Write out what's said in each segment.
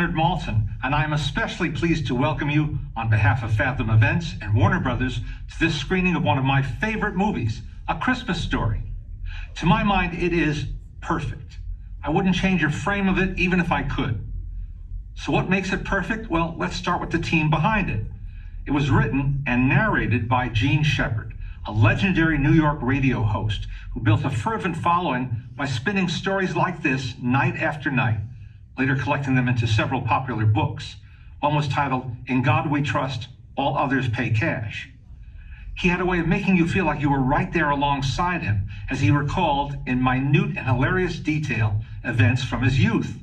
Leonard Maltin, and I am especially pleased to welcome you on behalf of Fathom Events and Warner Brothers to this screening of one of my favorite movies, A Christmas Story. To my mind, it is perfect. I wouldn't change a frame of it even if I could. So what makes it perfect? Well, let's start with the team behind it. It was written and narrated by Jean Shepherd, a legendary New York radio host who built a fervent following by spinning stories like this night after night, later collecting them into several popular books. One was titled, In God We Trust, All Others Pay Cash. He had a way of making you feel like you were right there alongside him as he recalled in minute and hilarious detail events from his youth.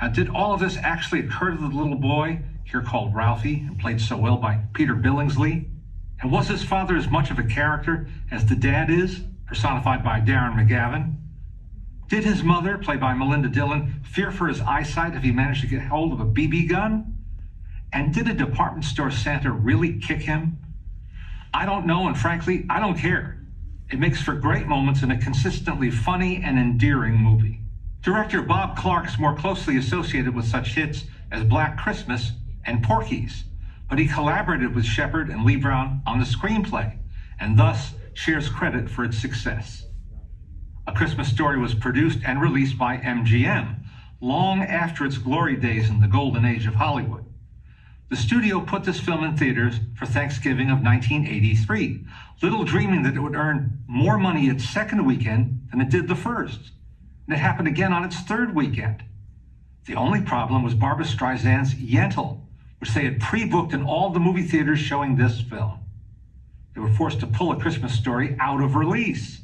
Now, did all of this actually occur to the little boy, here called Ralphie, and played so well by Peter Billingsley? And was his father as much of a character as the dad is, personified by Darren McGavin? Did his mother, played by Melinda Dillon, fear for his eyesight if he managed to get hold of a BB gun? And did a department store Santa really kick him? I don't know, and frankly, I don't care. It makes for great moments in a consistently funny and endearing movie. Director Bob Clark is more closely associated with such hits as Black Christmas and Porky's, but he collaborated with Shepherd and Lee Brown on the screenplay, and thus shares credit for its success. A Christmas Story was produced and released by MGM, long after its glory days in the golden age of Hollywood. The studio put this film in theaters for Thanksgiving of 1983, little dreaming that it would earn more money its second weekend than it did the first. And it happened again on its third weekend. The only problem was Barbra Streisand's Yentl, which they had pre-booked in all the movie theaters showing this film. They were forced to pull A Christmas Story out of release.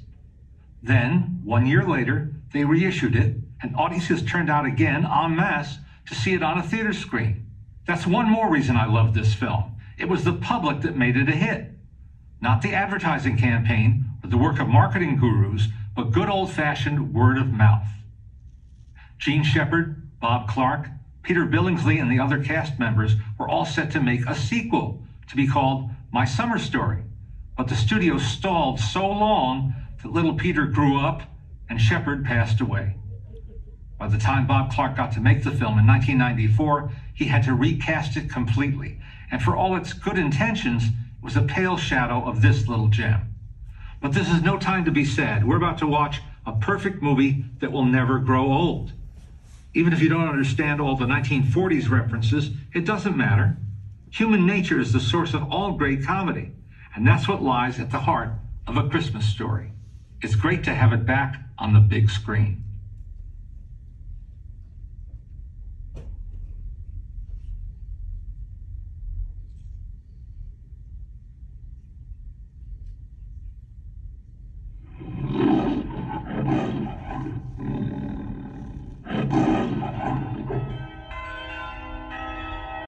Then, 1 year later, they reissued it, and audiences turned out again en masse to see it on a theater screen. That's one more reason I love this film. It was the public that made it a hit. Not the advertising campaign or the work of marketing gurus, but good old-fashioned word of mouth. Jean Shepherd, Bob Clark, Peter Billingsley, and the other cast members were all set to make a sequel to be called My Summer Story. But the studio stalled so long that little Peter grew up and Shepherd passed away. By the time Bob Clark got to make the film in 1994, he had to recast it completely. And for all its good intentions, it was a pale shadow of this little gem. But this is no time to be sad. We're about to watch a perfect movie that will never grow old. Even if you don't understand all the 1940s references, it doesn't matter. Human nature is the source of all great comedy, and that's what lies at the heart of A Christmas Story. It's great to have it back on the big screen.